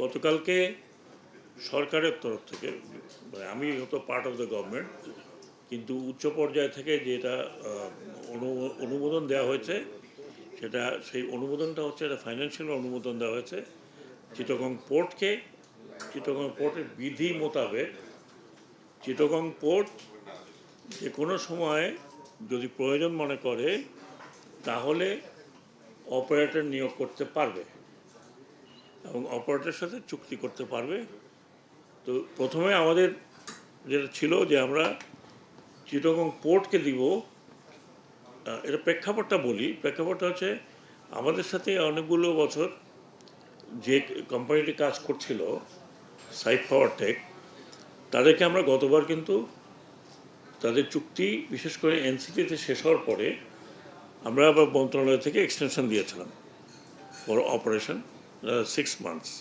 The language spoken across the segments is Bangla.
গতকালকে সরকারের তরফ থেকে মানে আমি হয়তো পার্ট অফ দ্য গভর্নমেন্ট, কিন্তু উচ্চ পর্যায় থেকে যেটা অনুমোদন দেওয়া হয়েছে সেই অনুমোদনটা হচ্ছে একটা ফাইন্যান্সিয়াল অনুমোদন দেওয়া হয়েছে চিটাগং পোর্টকে। চিটাগং পোর্টের বিধি মোতাবেক চিটাগং পোর্ট যে কোনো সময় যদি প্রয়োজন মনে করে তাহলে অপারেটর নিয়োগ করতে পারবে এবং অপারেটরের সাথে চুক্তি করতে পারবে। তো প্রথমে আমাদের যেটা ছিল যে আমরা চিটাগং পোর্টকে দিব, এটা প্রেক্ষাপটটা বলি। প্রেক্ষাপটটা হচ্ছে আমাদের সাথে অনেকগুলো বছর যে কোম্পানিটি কাজ করছিল সাইফ পাওয়ার টেক, তাদেরকে আমরা গতবার কিন্তু তাদের চুক্তি বিশেষ করে এনসিটিতে শেষ হওয়ার পরে আমরা আবার মন্ত্রণালয় থেকে এক্সটেনশন দিয়েছিলাম ফর অপারেশন 6 মান্থস।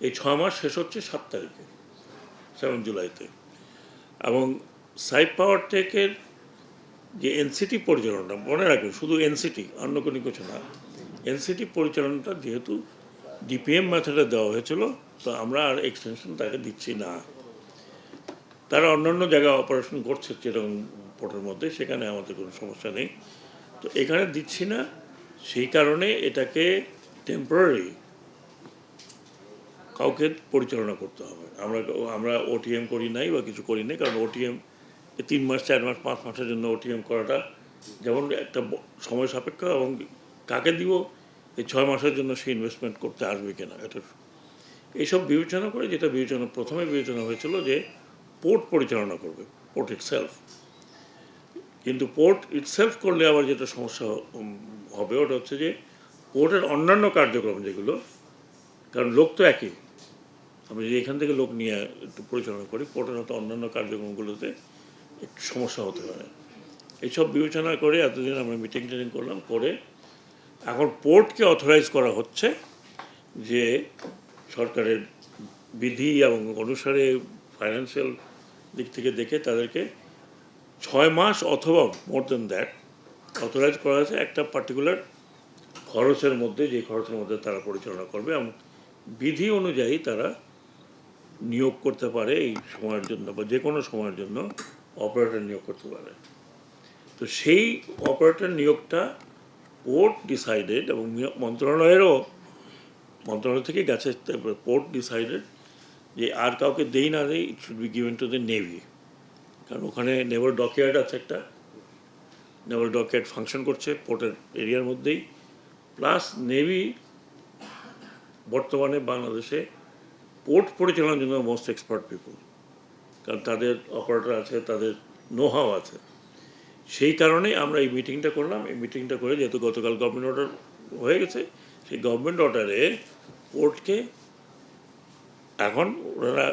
এই 6 মাস শেষ হচ্ছে 7 তারিখে, 7 জুলাইতে। এবং সাইফ পাওয়ার টেকের যে এনসিটি পরিচালনাটা মনে রাখবেন, শুধু এনসিটি, অন্য কোনো কিছু না। এনসিটি পরিচালনাটা যেহেতু ডিপিএম মেথডে দেওয়া হয়েছিল, তো আমরা আর এক্সটেনশন তাকে দিচ্ছি না। তারা অন্যান্য জায়গায় অপারেশন করছে চিটাগং পোর্টের মধ্যে, সেখানে আমাদের কোনো সমস্যা নেই। তো এখানে দিচ্ছি না, সেই কারণে এটাকে টেম্পোরারি কাউকে পরিচালনা করতে হবে। আমরা ওটিএম করি নাই বা কিছু করি নাই, কারণ ওটিএম 3 মাস 4 মাস 5 মাসের জন্য ওটিএম করাটা যেমন একটা সময় সাপেক্ষ, এবং কাকে দিব এই 6 মাসের জন্য সে ইনভেস্টমেন্ট করতে আসবে কিনা, এটা এইসব বিবেচনা করে যেটা প্রথমে বিবেচনা হয়েছিল যে পোর্ট পরিচালনা করবে, পোর্ট ইটসেলফ। কিন্তু পোর্ট ইটসেলফ করলে আবার যেটা সমস্যা হবে ওটা হচ্ছে যে পোর্টের অন্যান্য কার্যক্রম যেগুলো, কারণ লোক তো একই, আমরা যদি এখান থেকে লোক নিয়ে একটু পরিচালনা করি, পোর্টের হয়তো অন্যান্য কার্যক্রমগুলোতে একটু সমস্যা হতে পারে। এইসব বিবেচনা করে এতদিন আমরা মিটিং করলাম, করে এখন পোর্টকে অথরাইজ করা হচ্ছে যে সরকারের বিধি এবং অনুসারে ফাইন্যান্সিয়াল দিক থেকে দেখে তাদেরকে 6 মাস অথবা মোর দেন দ্যাট অথরাইজ করা হয়েছে একটা পার্টিকুলার খরচের মধ্যে, যে খরচের মধ্যে তারা পরিচালনা করবে এবং বিধি অনুযায়ী তারা নিয়োগ করতে পারে এই সময়ের জন্য বা যে কোনো সময়ের জন্য অপারেটর নিয়োগ করতে পারে। তো সেই অপারেটর নিয়োগটা পোর্ট ডিসাইডেড, এবং মন্ত্রণালয় থেকে গেছে, পোর্ট ডিসাইডেড যে আর কাউকে দেই না দেই, it should be given to the navy. কারণ ওখানে নেভাল ডকইয়ার্ড আছে, একটা নেভাল ডকইয়ার্ড ফাংশন করছে পোর্টের এরিয়ার মধ্যেই। প্লাস নেভি বর্তমানে বাংলাদেশে পোর্ট পরিচালনার জন্য মোস্ট এক্সপার্ট পিপল, কারণ তাদের অপারেটর আছে, তাদের নোহাও আছে। সেই কারণে আমরা এই মিটিংটা করলাম। এই মিটিংটা করে যেহেতু গতকাল গভর্নমেন্ট অর্ডার হয়ে গেছে, সেই গভর্নমেন্ট অর্ডারে পোর্টকে এখন ওনারা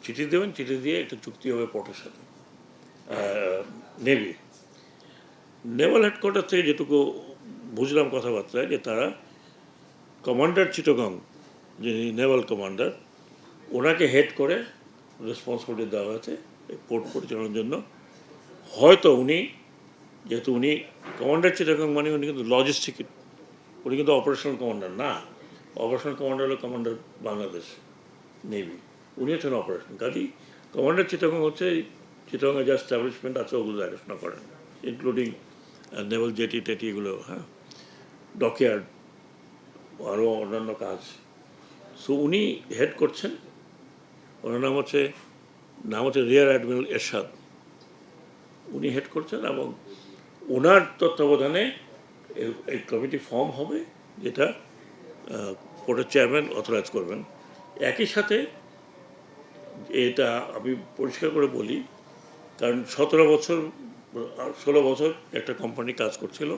চিঠি দেবেন, চিঠি দিয়ে একটা চুক্তি হবে পোর্টের সাথে নেভি। নেভাল হেডকোয়ার্টার থেকে যেটুকু বুঝলাম কথাবার্তায়, যে তারা কমান্ডার চিটাগং, যিনি নেভাল কমান্ডার, ওনাকে হেড করে রেসপন্সিবিলিটি দেওয়া হয়েছে এই পোর্ট পরিচালনার জন্য। হয়তো যেহেতু উনি কমান্ডার চিটাগং, মানে উনি কিন্তু লজিস্টিক, উনি কিন্তু অপারেশনাল কমান্ডার না। অপারেশনাল কমান্ডার হলো কমান্ডার বাংলাদেশ নেভি, উনি হচ্ছেন অপারেশন। কাজেই কমান্ডার চিটাগং হচ্ছে চিটাগংয়ে যে এস্টাবলিশমেন্ট আছে ওগুলো দেখাশোনা করেন, ইনক্লুডিং নেভাল জেটি টেটি এগুলো, হ্যাঁ, ডকইয়ার্ড, আরও অন্যান্য কাজ। সো উনি হেড করছেন। ওনার নাম হচ্ছে রিয়ার অ্যাডমিরাল এরশাদ। উনি হেড করছেন এবং ওনার তত্ত্বাবধানে এই কমিটি ফর্ম হবে, যেটা পোর্টের চেয়ারম্যান অথরাইজ করবেন। একই সাথে এটা আমি পরিষ্কার করে বলি, কারণ 16 বছর একটা কোম্পানি কাজ করছিল,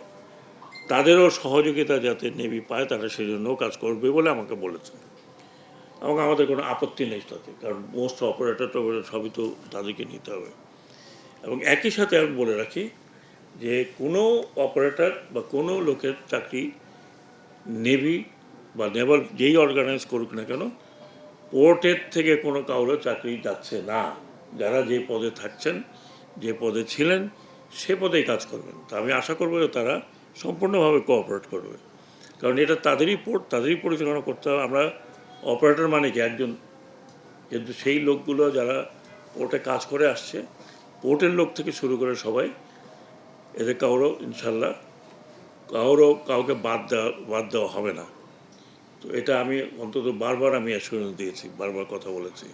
তাদেরও সহযোগিতা যাতে নেভি পায়, তারা সেই জন্যও কাজ করবে বলে আমাকে বলেছে। এবং আমাদের কোনো আপত্তি নেই তাতে, কারণ মোস্ট অপারেটর সবই তো তাদেরকে নিতে হবে। এবং একই সাথে আমি বলে রাখি যে কোনো অপারেটর বা কোনো লোকের চাকরি নেভি বা নেভাল যেই অর্গানাইজ করুক না কেন, পোর্টের থেকে কোনো কারোর চাকরি যাচ্ছে না। যারা যে পদে থাকছেন, যে পদে ছিলেন, সে পদেই কাজ করবেন। তা আমি আশা করবো যে তারা সম্পূর্ণভাবে কোঅপারেট করবে, কারণ এটা তাদেরই পোর্ট, তাদেরই পরিচালনা করতে হবে। আমরা অপারেটর মানে কি একজন, কিন্তু সেই লোকগুলো যারা পোর্টে কাজ করে আসছে, পোর্টের লোক থেকে শুরু করে সবাই, এদের কারো ইনশাল্লাহ কাউকে বাদ দেওয়া হবে না। তো এটা আমি অন্তত বারবার আমি অ্যাসুরেন্স দিয়েছি, বারবার কথা বলেছি।